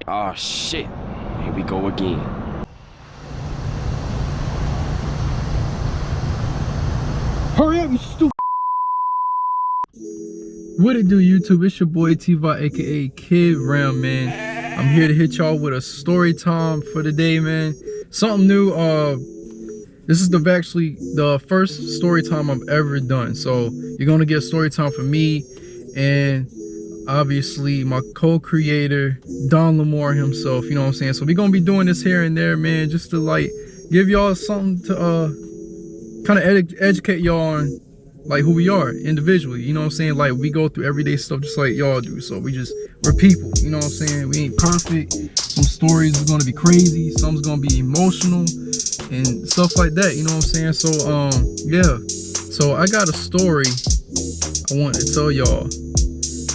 Oh shit, here we go again. Hurry up, you stupid. What it do, YouTube? It's your boy T.V.O. aka Kid Ram, man. I'm here to hit y'all with a story time for the day, man. Something new. This is actually the first story time I've ever done. So you're gonna get a story time from me and obviously my co-creator Don Lamar himself. You know what I'm saying? So we're gonna be doing this here and there, man, just to like give y'all something to kind of educate y'all on like who we are individually. You know what I'm saying? Like we go through everyday stuff just like y'all do. So we're people. You know what I'm saying? We ain't perfect. Some stories is gonna be crazy. Some's gonna be emotional and stuff like that. You know what I'm saying? So yeah. So I got a story I want to tell y'all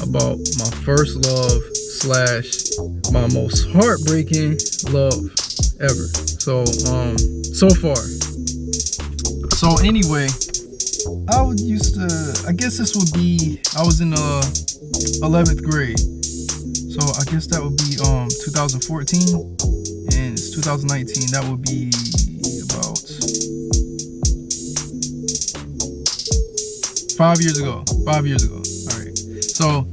about my first love / my most heartbreaking love ever. So so far. So anyway, I guess this would be, I was in 11th grade. So I guess that would be 2014 and it's 2019. That would be about 5 years ago. 5 years ago. Alright. So,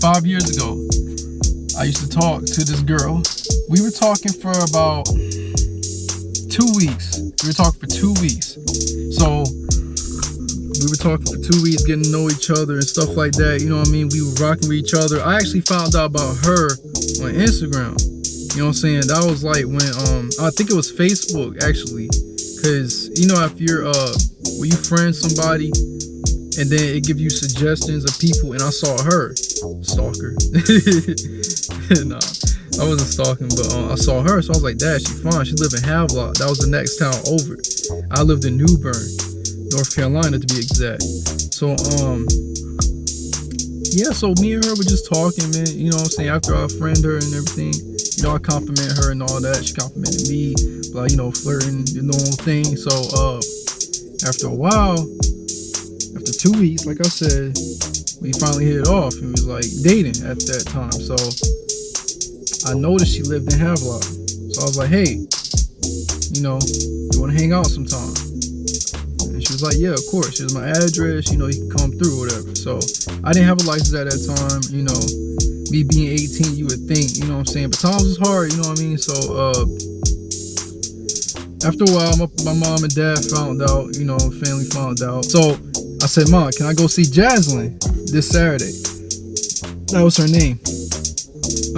5 years ago, I used to talk to this girl. We were talking for about 2 weeks. We were talking for 2 weeks. So we were talking for 2 weeks, getting to know each other and stuff like that. You know what I mean? We were rocking with each other. I actually found out about her on Instagram. You know what I'm saying? That was like when I think it was Facebook actually, because you know if you're when you friend somebody and then it gives you suggestions of people, and I saw her, stalker. Nah, I wasn't stalking, but I saw her, so I was like, "Dad, she fine. She lived in Havelock. That was the next town over. I lived in New Bern, North Carolina to be exact." So yeah, so me and her were just talking, man. You know what I'm saying? After I friend her and everything, you know, I compliment her and all that. She complimented me, like, you know, flirting, the normal thing. So after a while, after 2 weeks, like I said, we finally hit it off and was like dating at that time. So I noticed she lived in Havelock. So I was like, hey, you know, you want to hang out sometime? And she was like, yeah, of course. Here's my address, you know, you can come through or whatever. So I didn't have a license at that time. You know, me being 18, you would think, you know what I'm saying? But times was hard, you know what I mean? So after a while, my mom and dad found out, you know, family found out. So I said, Mom, can I go see Jaslyn this Saturday? That was her name.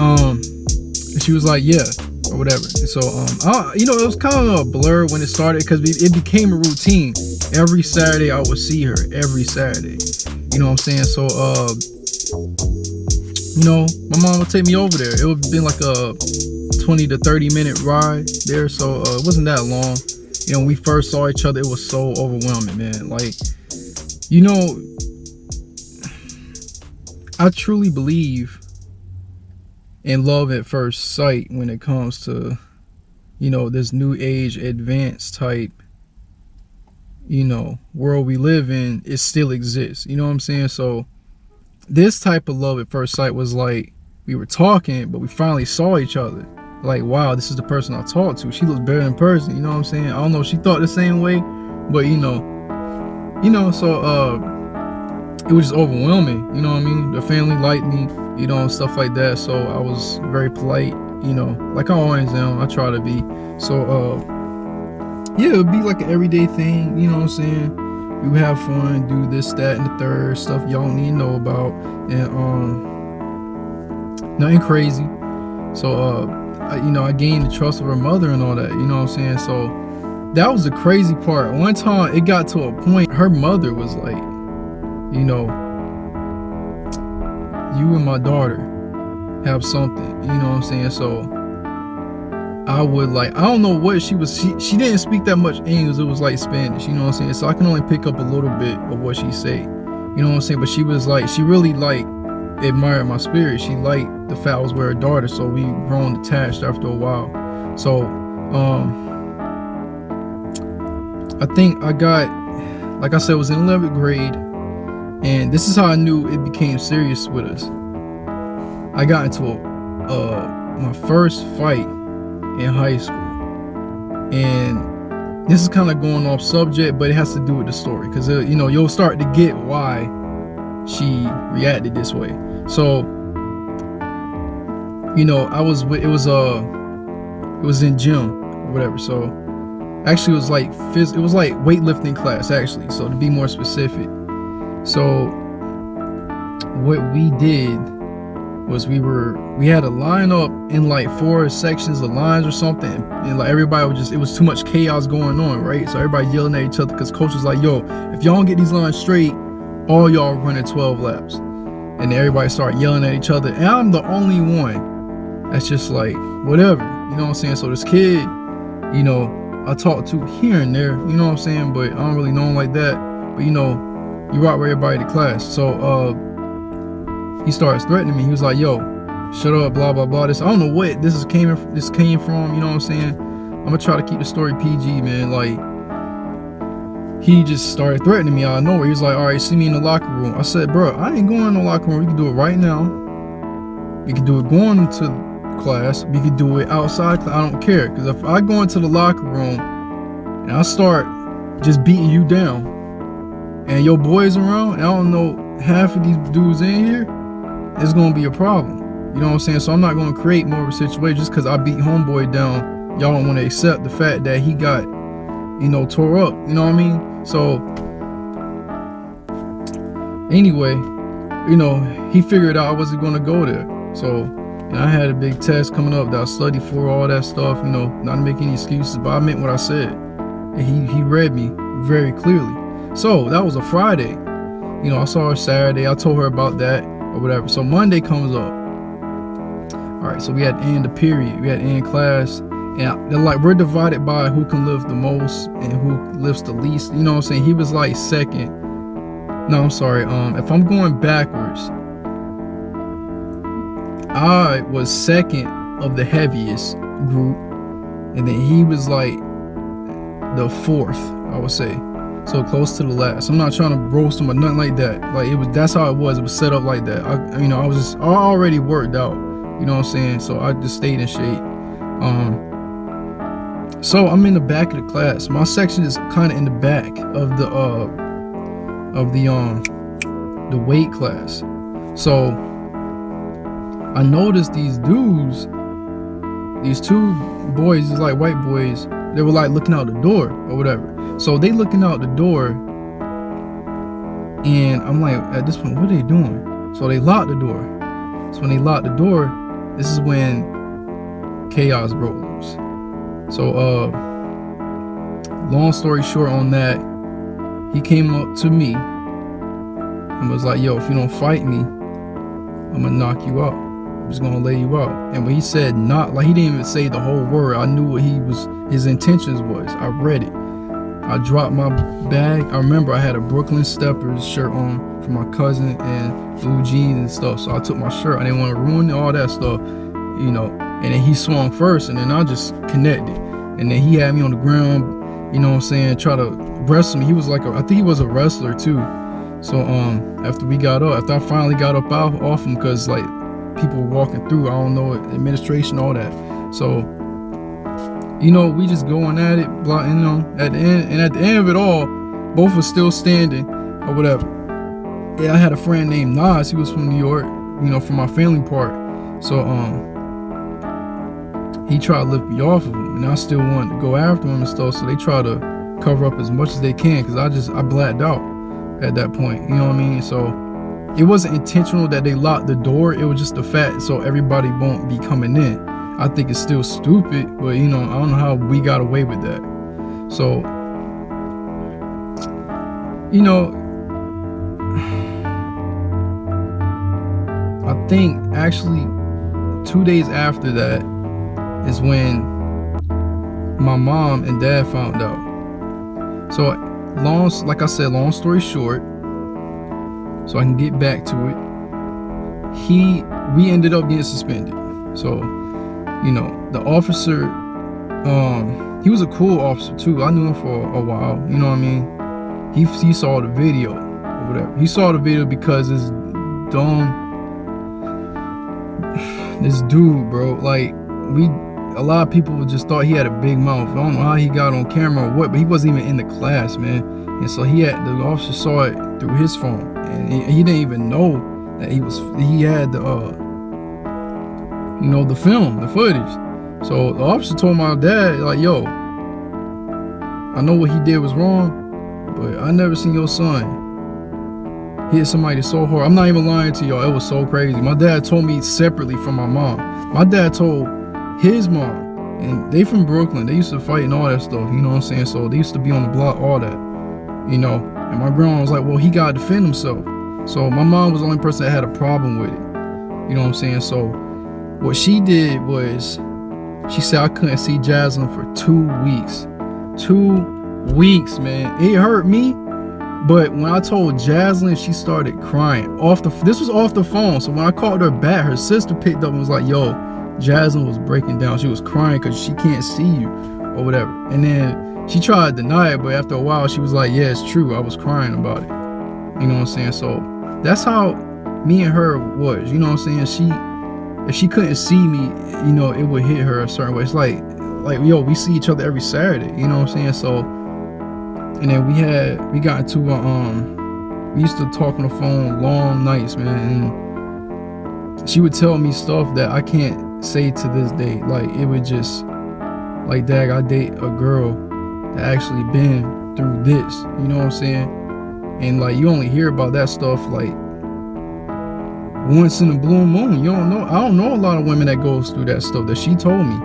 And she was like, yeah, or whatever. And so, you know, it was kind of a blur when it started because it became a routine. Every Saturday I would see her, every Saturday. You know what I'm saying? So, you know, my mom would take me over there. It would have been like a 20 to 30 minute ride there. So, it wasn't that long. You know, when we first saw each other, it was so overwhelming, man. Like, you know, I truly believe in love at first sight when it comes to, you know, this new age advanced type, you know, world we live in. It still exists, you know what I'm saying? So this type of love at first sight was like we were talking, but we finally saw each other. Like, wow, this is the person I talked to. She looks better in person, you know what I'm saying? I don't know if she thought the same way, but you know, so it was just overwhelming, you know what I mean? The family liked me, you know, and stuff like that. So I was very polite, you know, like I always am. I try to be. So yeah, it'd be like an everyday thing, you know what I'm saying? We would have fun, do this, that, and the third stuff y'all don't need to know about, and nothing crazy. So you know, I gained the trust of her mother and all that, you know what I'm saying? So that was the crazy part. One time it got to a point, her mother was like, you know, you and my daughter have something, you know what I'm saying? So I would like, I don't know what she didn't speak that much English. It was like Spanish, you know what I'm saying? So I can only pick up a little bit of what she say, you know what I'm saying? But she was like, she really like admired my spirit. She liked the fact I was with her daughter. So we grown attached after a while. So I think I got, like I said, it was in 11th grade. And this is how I knew it became serious with us. I got into my first fight in high school, and this is kind of going off subject, but it has to do with the story, because you know, you'll start to get why she reacted this way. So, you know, it was in gym or whatever. So actually, it was like weightlifting class, actually, so to be more specific. So what we did was we had a line up in like 4 sections of lines or something, and like everybody it was too much chaos going on, right? So everybody yelling at each other, because coach was like, yo, if y'all don't get these lines straight, all y'all running 12 laps. And then everybody started yelling at each other, and I'm the only one that's just like, whatever, you know what I'm saying? So this kid, you know, I talk to here and there, you know what I'm saying, but I don't really know him like that. But you know, you rock with everybody to class. So he starts threatening me. He was like, yo, shut up, blah blah blah. This, I don't know what this came from, you know what I'm saying? I'm gonna try to keep the story PG, man. Like, he just started threatening me out of nowhere. He was like, all right, see me in the locker room. I said, bro, I ain't going in the locker room. We can do it right now. We can do it going into class. We can do it outside. I don't care. Because if I go into the locker room and I start just beating you down, and your boys around, and I don't know half of these dudes in here, it's going to be a problem. You know what I'm saying? So I'm not going to create more of a situation just because I beat homeboy down. Y'all don't want to accept the fact that he got, you know, tore up. You know what I mean? So anyway, you know, he figured out I wasn't going to go there. So, and I had a big test coming up that I studied for, all that stuff, you know, not to make any excuses, but I meant what I said. And he read me very clearly. So that was a Friday. You know, I saw her Saturday. I told her about that or whatever. So Monday comes up. All right, so we had to end the period. We had to end class. And they're like, we're divided by who can lift the most and who lifts the least. You know what I'm saying? He was like second. No, I'm sorry. If I'm going backwards, I was second of the heaviest group, and then he was like the fourth, I would say. So close to the last. I'm not trying to roast him or nothing like that. Like, that's how it was. It was set up like that. I already worked out. You know what I'm saying? So I just stayed in shape. So I'm in the back of the class. My section is kind of in the back of the weight class. So I noticed these dudes, these 2 boys, these like white boys, they were like looking out the door or whatever. So they looking out the door, and I'm like, at this point, what are they doing? So they locked the door. So when they locked the door, this is when chaos broke loose. So long story short on that, he came up to me and was like, yo, if you don't fight me, I'm gonna knock you out. I'm just gonna lay you out. And when he said not, like, he didn't even say the whole word. I knew what his intentions was. I read it. I dropped my bag. I remember I had a Brooklyn Steppers shirt on for my cousin and blue jeans and stuff. So I took my shirt. I didn't want to ruin all that stuff, you know. And then he swung first, and then I just connected. And then he had me on the ground, you know what I'm saying, try to wrestle me. He was like, I think he was a wrestler too. So after I finally got up off him, because like people were walking through, I don't know, administration, all that. So, you know, we just going at it, blah, you know, at the end of it all, both were still standing or whatever. Yeah, I had a friend named Nas. He was from New York, you know, from my family part. So he tried to lift me off of him, and I still wanted to go after him and stuff. So they try to cover up as much as they can, because I blacked out at that point, you know what I mean? So it wasn't intentional that they locked the door. It was just the fact so everybody won't be coming in. I think it's still stupid, but you know, I don't know how we got away with that. So, you know, I think actually 2 days after that is when my mom and dad found out. So like I said, long story short, so I can get back to it, we ended up getting suspended. So, you know, the officer, he was a cool officer too. I knew him for a while, you know what I mean? He saw the video or whatever. He saw the video because this dumb this dude, bro, like, a lot of people just thought he had a big mouth. I don't know how he got on camera or what, but he wasn't even in the class, man. And so the officer saw it through his phone, and he didn't even know that he had the the film, the footage. So the officer told my dad, like, yo, I know what he did was wrong, but I never seen your son hit somebody so hard. I'm not even lying to y'all. It was so crazy. My dad told me separately from my mom. My dad told his mom, and they from Brooklyn. They used to fight and all that stuff. You know what I'm saying? So they used to be on the block, all that. And my grandma was like, well, he gotta defend himself. So my mom was the only person that had a problem with it. You know what I'm saying? So what she did was, she said I couldn't see Jaslyn for 2 weeks. 2 weeks, man. It hurt me. But when I told Jaslyn, she started crying. This was off the phone. So when I called her back, her sister picked up and was like, yo, Jaslyn was breaking down. She was crying because she can't see you or whatever. And then she tried to deny it, but after a while, she was like, yeah, it's true. I was crying about it. You know what I'm saying? So that's how me and her was. You know what I'm saying? If she couldn't see me, it would hit her a certain way. It's like, yo, we see each other every Saturday. You know what I'm saying? So, and then we got into we used to talk on the phone long nights, man. And she would tell me stuff that I can't say to this day. Like, it would just, like, dag, I date a girl that actually been through this. You know what I'm saying? And like, you only hear about that stuff like once in a blue moon. I don't know a lot of women that goes through that stuff that she told me.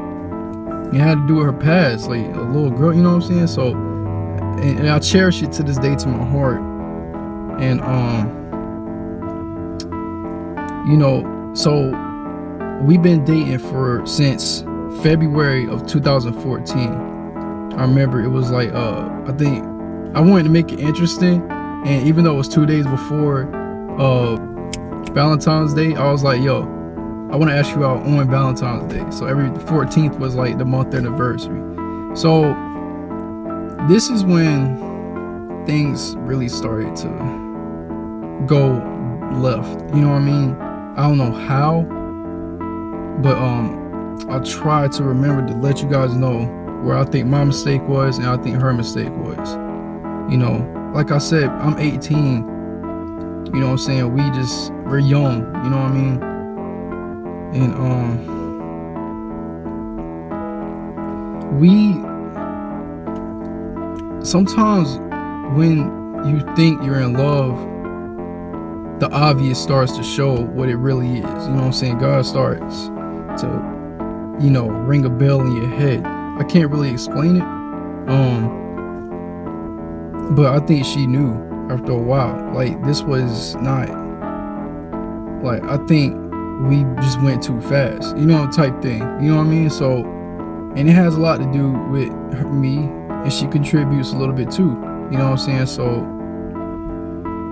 It had to do with her past, like a little girl. You know what I'm saying? So, and I cherish it to this day to my heart. And so we've been dating since February of 2014. I remember it was like I think I wanted to make it interesting, and even though it was 2 days before Valentine's Day, I was like, yo, I want to ask you out on Valentine's Day. So every 14th was like the month anniversary. So this is when things really started to go left. You know what I mean? I don't know how, but I'll try to remember to let you guys know where I think my mistake was and I think her mistake was. Like I said, I'm 18. You know what I'm saying? We're young, you know what I mean? And sometimes when you think you're in love, the obvious starts to show what it really is. You know what I'm saying? God starts to, ring a bell in your head. I can't really explain it. But I think she knew after a while. Like, this was not, like, I think we just went too fast, type thing. You know what I mean? So, and it has a lot to do with me, and she contributes a little bit too. You know what I'm saying? So,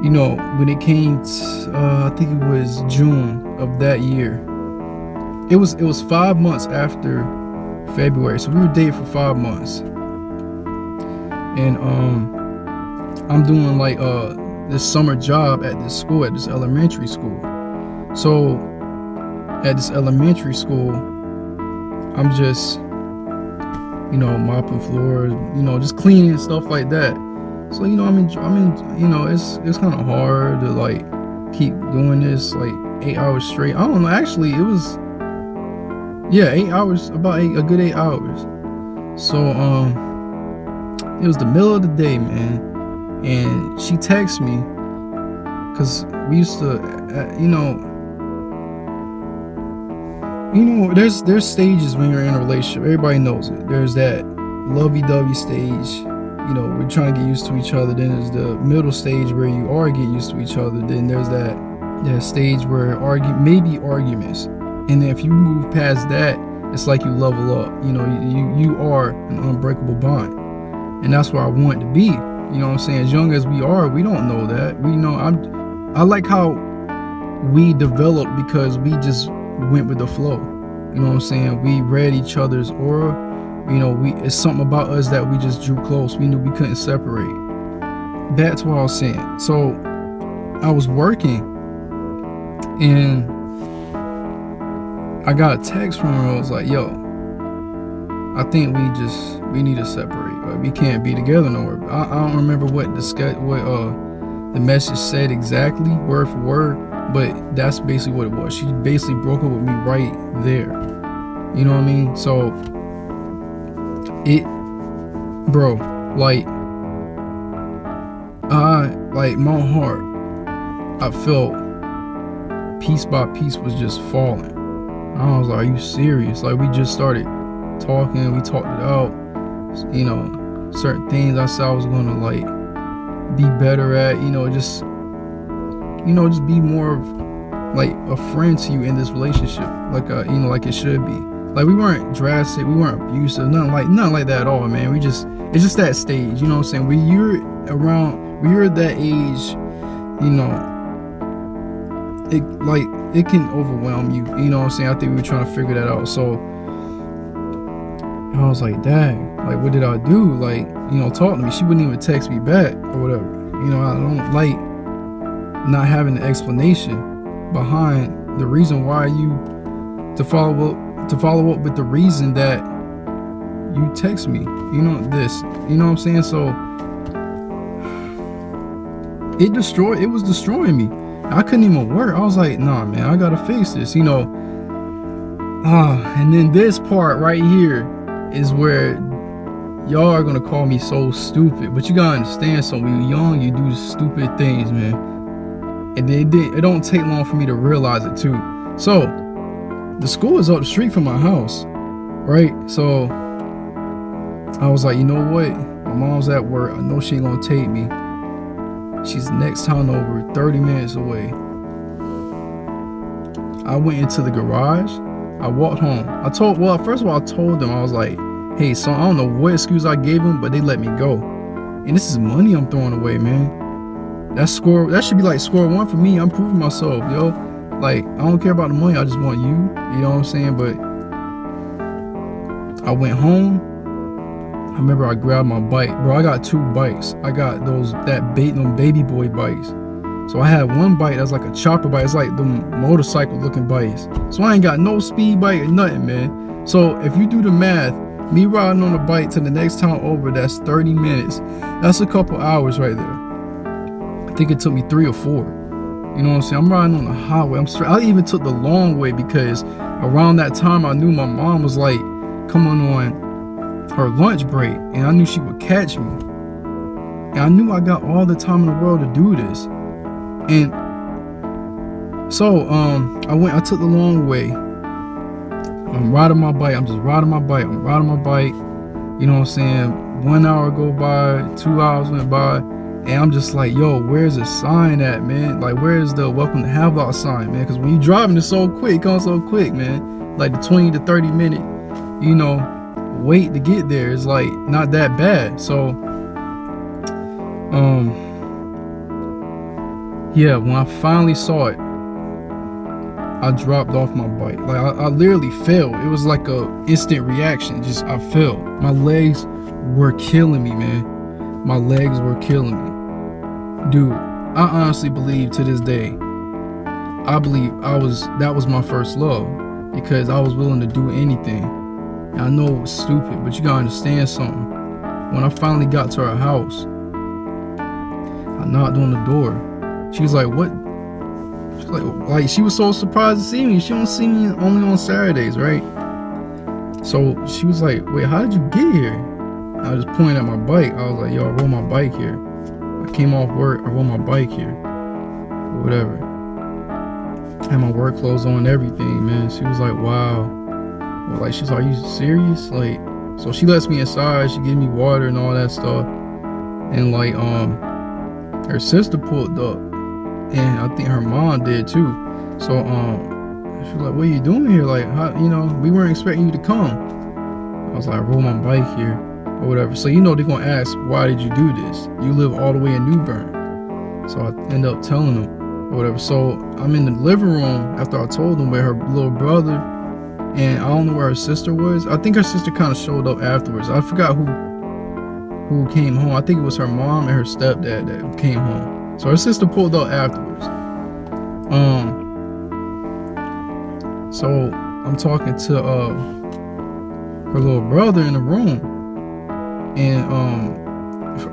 when it came to, I think it was June of that year. It was 5 months after February. So we were dating for 5 months. And I'm doing like this summer job at this school, at this elementary school. So at this elementary school, I'm just, mopping floors, just cleaning and stuff like that. So, it's kind of hard to like keep doing this like 8 hours straight. I don't know. Actually, it was, 8 hours, a good 8 hours. So, it was the middle of the day, man. And she texted me, cause we used to, there's stages when you're in a relationship. Everybody knows it. There's that lovey-dovey stage. We're trying to get used to each other. Then there's the middle stage where you are getting used to each other. Then there's that stage where maybe arguments. And then if you move past that, it's like you level up. You are an unbreakable bond. And that's where I want to be. You know what I'm saying? As young as we are, we don't know that. I like how we developed because we just went with the flow. You know what I'm saying? We read each other's aura. It's something about us that we just drew close. We knew we couldn't separate. That's what I was saying. So I was working, and I got a text from her. I was like, yo, I think we need to separate. Like, we can't be together no more. I don't remember what the message said exactly, word for word, but that's basically what it was. She basically broke up with me right there. You know what I mean? So bro, like my heart, I felt piece by piece was just falling. I was like, are you serious? Like, we just started talking, we talked it out, you know, certain things I said I was gonna like be better at, just be more of like a friend to you in this relationship, like like it should be. Like, we weren't drastic, we weren't abusive, nothing like that at all, man. It's just that stage, you know what I'm saying? When you're at that age, it can overwhelm you, you know what I'm saying? I think we were trying to figure that out. So I was like, dang, like, what did I do? Like, talk to me. She wouldn't even text me back or whatever. I don't like not having an explanation behind the reason why to follow up with the reason that you text me, this, you know what I'm saying? So it was destroying me. I couldn't even work. I was like, nah, man, I gotta fix this, and then this part right here is where y'all are gonna call me so stupid, but you gotta understand, so when you're young, you do stupid things, man, and it don't take long for me to realize it too. So the school is up the street from my house, right? So I was like, you know what, my mom's at work, I know she ain't gonna take me. She's next town over, 30 minutes away. I went into the garage, I walked home. First of all, I told them, I was like, hey, so I don't know what excuse I gave them, but they let me go. And this is money I'm throwing away, man. That should be like score one for me. I'm proving myself, yo. Like, I don't care about the money, I just want you. You know what I'm saying? But I went home. I remember I grabbed my bike. Bro, I got 2 bikes. I got them baby boy bikes. So I had one bike that's like a chopper bike. It's like the motorcycle looking bikes. So I ain't got no speed bike or nothing, man. So if you do the math, me riding on a bike to the next town over, that's 30 minutes. That's a couple hours right there. I think it took me 3 or 4. You know what I'm saying? I'm riding on the highway. I even took the long way because around that time I knew my mom was like coming on her lunch break, and I knew she would catch me. And I knew I got all the time in the world to do this. And so I took the long way. I'm riding my bike. I'm just riding my bike. I'm riding my bike. You know what I'm saying? 1 hour go by, 2 hours went by, and I'm just like, yo, where's the sign at, man? Like, where's the welcome to Havelock sign, man? Because when you're driving, it's so quick, it comes so quick, man. Like the 20 to 30 minute, wait to get there is like not that bad. So yeah, when I finally saw it, I dropped off my bike. Like, I literally fell. It was like a instant reaction. I fell. My legs were killing me, man. My legs were killing me. Dude, I honestly believe to this day, that was my first love, because I was willing to do anything. And I know it was stupid, but you gotta understand something. When I finally got to her house, I knocked on the door. She was like, what? She's like she was so surprised to see me. She don't see me only on Saturdays, right? So she was like, wait, how did you get here? I was just pointing at my bike. I was like, yo, I rode my bike here. I came off work, I rode my bike here. Or whatever. I had my work clothes on and everything, man. She was like, wow. Like, she's like, are you serious? Like, so she lets me inside, she gives me water and all that stuff. And like, her sister pulled up, and I think her mom did too. So she was like, what are you doing here? Like, how, we weren't expecting you to come. I was like, I rode my bike here or whatever. So they're gonna ask, why did you do this? You live all the way in New Bern. So I end up telling them or whatever. So I'm in the living room after I told them, with her little brother, and I don't know where her sister was. I think her sister kind of showed up afterwards. I forgot who came home. I think it was her mom and her stepdad that came home. So her sister pulled up afterwards. So I'm talking to her little brother in the room, and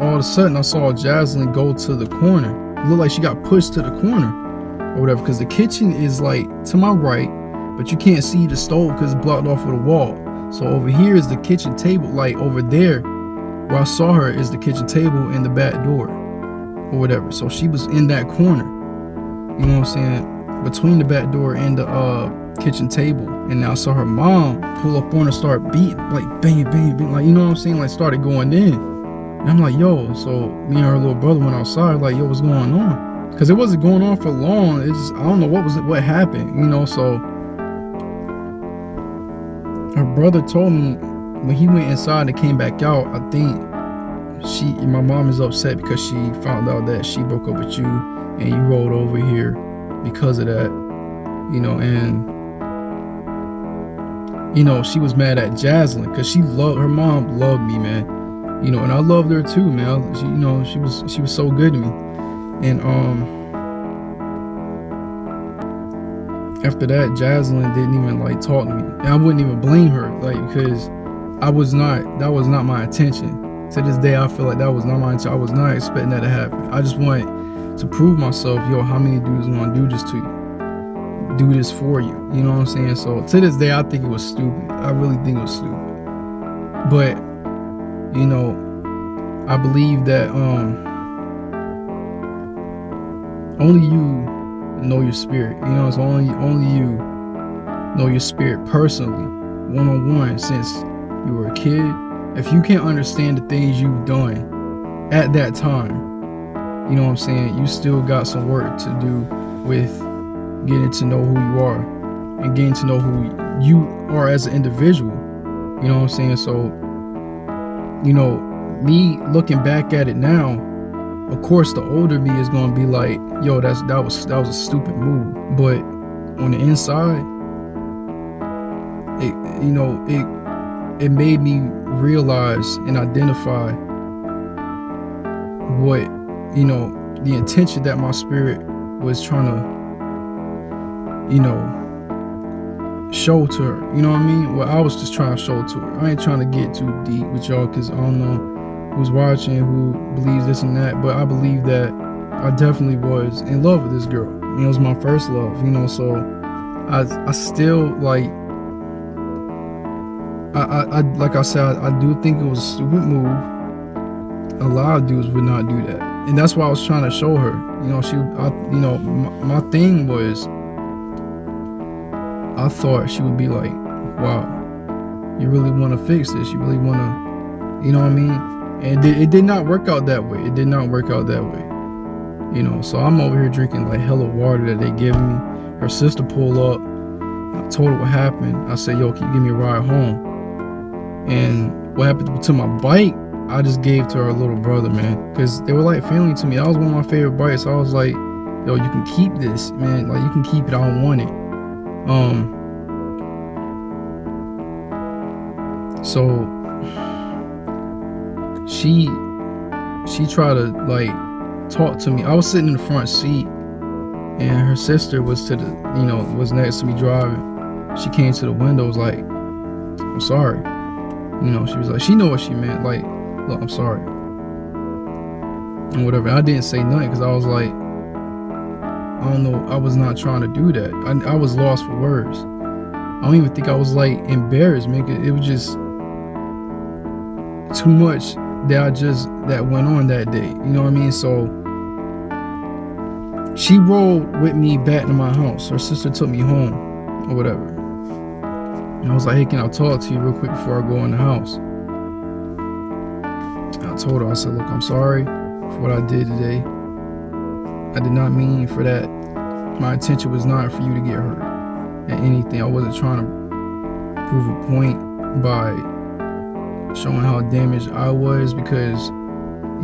all of a sudden I saw Jaslyn go to the corner. It looked like she got pushed to the corner or whatever, because the kitchen is like to my right, but you can't see the stove because it's blocked off with a wall. So over here is the kitchen table. Like over there where I saw her is the kitchen table and the back door or whatever. So she was in that corner, you know what I'm saying, between the back door and the kitchen table. And now I saw her mom pull up on her, start beating, like bang, bang, bang, like, you know what I'm saying, like started going in. And I'm like, yo. So me and her little brother went outside, like, yo, what's going on? Because it wasn't going on for long. It's just, I don't know what happened, you know. So her brother told me when he went inside and came back out, I think my mom is upset because she found out that she broke up with you and you rolled over here because of that, you know. And you know, she was mad at Jaslyn because her mom loved me, man, you know, and I loved her too, man. She, you know, she was so good to me. And after that, Jaslyn didn't even like talk to me, and I wouldn't even blame her, like, because that was not my intention. To this day, I feel like that was not my intention. I was not expecting that to happen. I just wanted to prove myself, yo, how many dudes want to do this to you, do this for you, you know what I'm saying? So to this day, I think it was stupid. I really think it was stupid. But you know, I believe that only you know your spirit, you know. It's only you know your spirit personally, one-on-one, since you were a kid. If you can't understand the things you've done at that time, you know what I'm saying, you still got some work to do with getting to know who you are and getting to know who you are as an individual, you know what I'm saying? So, you know, me looking back at it now, of course the older me is gonna be like, yo, that was a stupid move. But on the inside, it made me realize and identify what, you know, the intention that my spirit was trying to, you know, show to her, you know what I mean? Well, I was just trying to show to her. I ain't trying to get too deep with y'all because I don't know who's watching, who believes this and that, but I believe that I definitely was in love with this girl. You know, it was my first love, you know, so I still, like, like I said, I do think it was a stupid move. A lot of dudes would not do that, and that's why I was trying to show her. You know, my thing was, I thought she would be like, wow, you really want to fix this? You really want to, you know what I mean? And it did not work out that way. It did not work out that way. You know, so I'm over here drinking like hella water that they giving me. Her sister pulled up. I told her what happened. I said, yo, can you give me a ride home? And what happened to my bike, I just gave to her little brother, man, because they were like family to me. That was one of my favorite bikes. So I was like, yo, you can keep this, man. Like, you can keep it. I don't want it. So she tried to like talk to me. I was sitting in the front seat, and her sister was was next to me driving. She came to the window, was like, I'm sorry. You know, she was like, she knew what she meant. Like, look, I'm sorry. And whatever. I didn't say nothing because I was like, I don't know. I was not trying to do that. I was lost for words. I don't even think I was like embarrassed, man. It was just too much that went on that day. You know what I mean? So she rolled with me back to my house. Her sister took me home or whatever. And I was like, hey, can I talk to you real quick before I go in the house? And I told her, I said, look, I'm sorry for what I did today. I did not mean for that. My intention was not for you to get hurt at anything. I wasn't trying to prove a point by showing how damaged I was, because,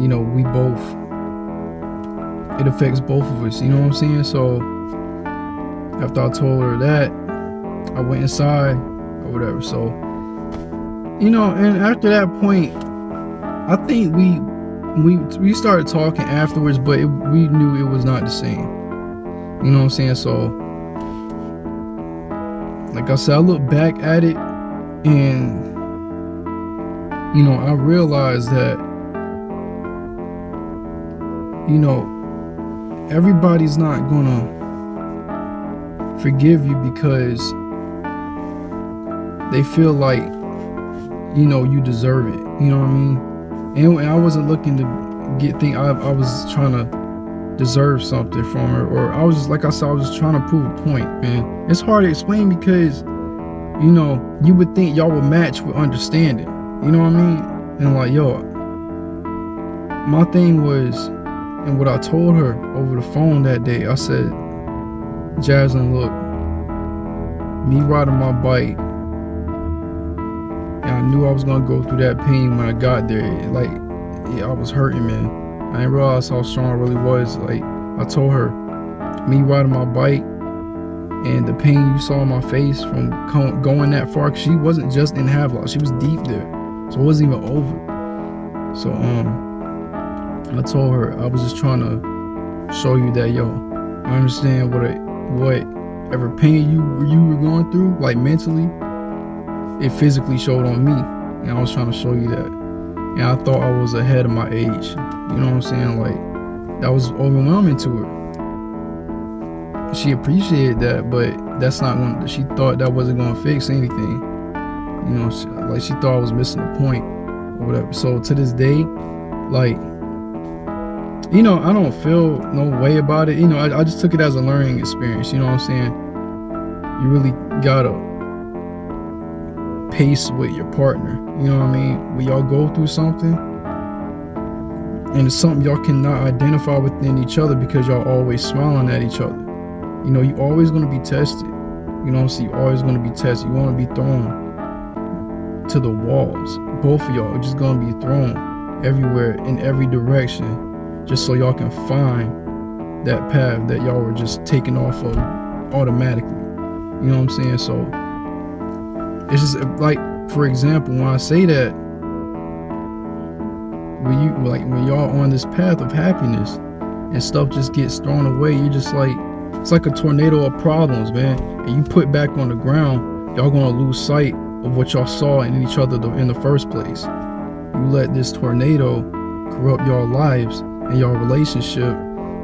you know, it affects both of us, you know what I'm saying? So after I told her that, I went inside or whatever. So, you know, and after that point, I think we started talking afterwards, but we knew it was not the same. You know what I'm saying? So like I said, I look back at it and, you know, I realized that, you know, everybody's not gonna forgive you because they feel like, you know, you deserve it. You know what I mean? And I wasn't looking to get things. I was trying to deserve something from her, or I was just, like I said, I was just trying to prove a point, man. It's hard to explain because, you know, you would think y'all would match with understanding. You know what I mean? And like, yo, my thing was, and what I told her over the phone that day, I said, Jaslyn, look, me riding my bike, and I knew I was gonna go through that pain when I got there. Like, yeah, I was hurting, man. I didn't realize how strong I really was. Like, I told her, me riding my bike and the pain you saw on my face from going that far, 'cause she wasn't just in Havelock, she was deep there, so it wasn't even over. So I told her I was just trying to show you that, yo, I understand whatever pain you were going through, like mentally, it physically showed on me, and I was trying to show you that. And I thought I was ahead of my age. You know what I'm saying? Like, that was overwhelming to her. She appreciated that, but that's not when she thought that wasn't going to fix anything. You know, she thought I was missing the point or whatever. So to this day, like, you know, I don't feel no way about it. You know, I just took it as a learning experience. You know what I'm saying? You really gotta pace with your partner. You know what I mean? When y'all go through something, and it's something y'all cannot identify within each other because y'all always smiling at each other. You know, you always gonna be tested. You know what I'm saying? You always gonna be tested. You wanna be thrown to the walls. Both of y'all are just gonna be thrown everywhere in every direction, just so y'all can find that path that y'all were just taken off of automatically. You know what I'm saying? So it's just like, for example, when I say that, when y'all on this path of happiness and stuff just gets thrown away, you're just like, it's like a tornado of problems, man. And you put back on the ground, y'all gonna lose sight of what y'all saw in each other in the first place. You let this tornado corrupt y'all lives and y'all relationship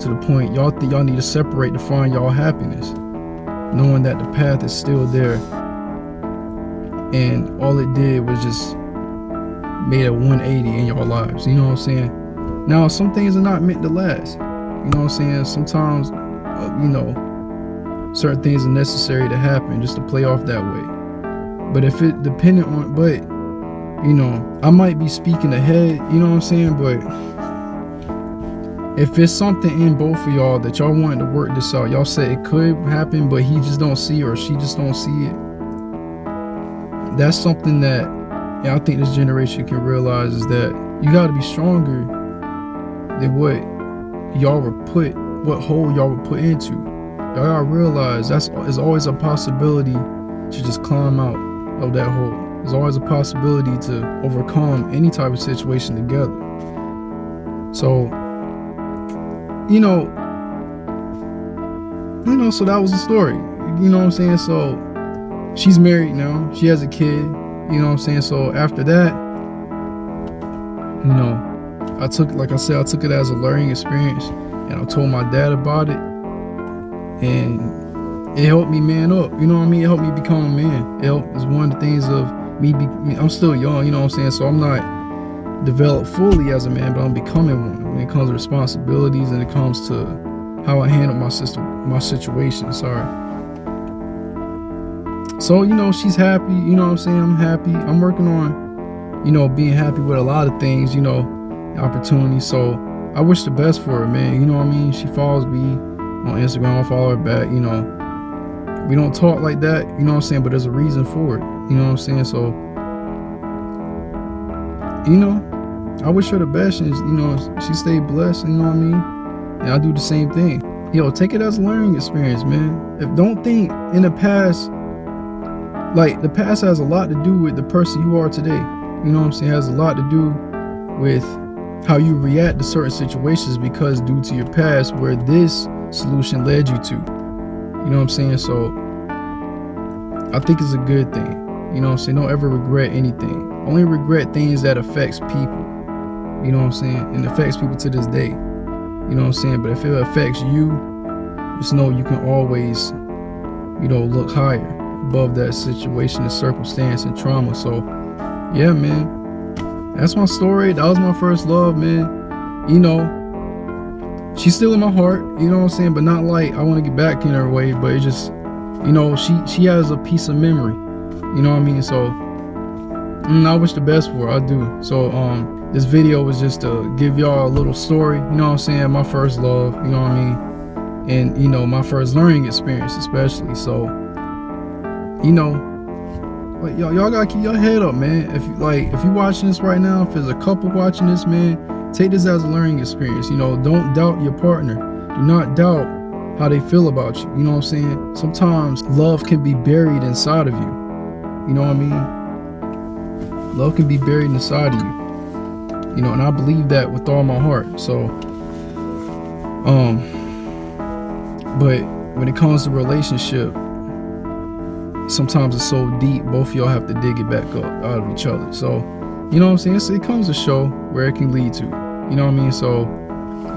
to the point y'all think y'all need to separate to find y'all happiness, knowing that the path is still there. And all it did was just made a 180 in your lives. You know what I'm saying? Now, some things are not meant to last. You know what I'm saying? Sometimes, you know, certain things are necessary to happen just to play off that way. But if it depended on, but, you know, I might be speaking ahead, you know what I'm saying? But if it's something in both of y'all that y'all wanted to work this out, y'all said it could happen, but he just don't see it or she just don't see it. That's something that, yeah, I think this generation can realize, is that you got to be stronger than what hole y'all were put into. Y'all gotta realize there's always a possibility to just climb out of that hole. There's always a possibility to overcome any type of situation together. So, you know, so that was the story. You know what I'm saying? So she's married now. She has a kid. You know what I'm saying? So after that, you know, I took it as a learning experience, and I told my dad about it, and it helped me man up. You know what I mean? It helped me become a man. It's one of the things of me. I'm still young. You know what I'm saying? So I'm not developed fully as a man, but I'm becoming one when it comes to responsibilities and it comes to how I handle my situation. Sorry. So, you know, she's happy. You know what I'm saying? I'm happy. I'm working on, you know, being happy with a lot of things, you know, opportunities. So I wish the best for her, man. You know what I mean? She follows me on Instagram. I follow her back. You know, we don't talk like that, you know what I'm saying? But there's a reason for it. You know what I'm saying? So, you know, I wish her the best, and, you know, she stayed blessed, you know what I mean? And I do the same thing. Yo, take it as a learning experience, man. Don't think in the past, like, the past has a lot to do with the person you are today. You know what I'm saying? It has a lot to do with how you react to certain situations, because due to your past, where this solution led you to. You know what I'm saying? So I think it's a good thing. You know what I'm saying? Don't ever regret anything. Only regret things that affects people. You know what I'm saying? And affects people to this day. You know what I'm saying? But if it affects you, just know you can always, you know, look higher above that situation and circumstance and trauma. So yeah, man, that's my story. That was my first love, man. You know, she's still in my heart, you know what I'm saying? But not like I want to get back in her way, but it just, you know, she has a piece of memory, you know what I mean? So I wish the best for her, I do. So this video was just to give y'all a little story, you know what I'm saying? My first love, you know what I mean? And you know, my first learning experience especially. So, you know, like y'all gotta keep your head up, man. If you watching this right now, if there's a couple watching this, man, take this as a learning experience. You know, don't doubt your partner. Do not doubt how they feel about you. You know what I'm saying? Sometimes love can be buried inside of you. You know what I mean? Love can be buried inside of you. You know, and I believe that with all my heart. So, but when it comes to relationship, sometimes it's so deep, both of y'all have to dig it back up out of each other. So, you know what I'm saying? So it comes to show where it can lead to. You know what I mean? So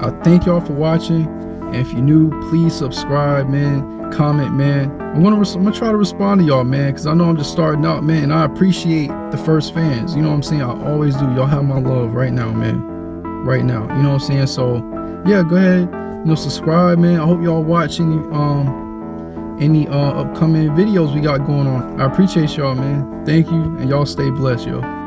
I thank y'all for watching. And if you're new, please subscribe, man. Comment, man. I'm gonna try to respond to y'all, man, because I know I'm just starting out, man. And I appreciate the first fans. You know what I'm saying? I always do. Y'all have my love right now, man. Right now. You know what I'm saying? So yeah, go ahead. You know, subscribe, man. I hope y'all watch any upcoming videos we got going on. I appreciate y'all, man. Thank you, and y'all stay blessed, yo.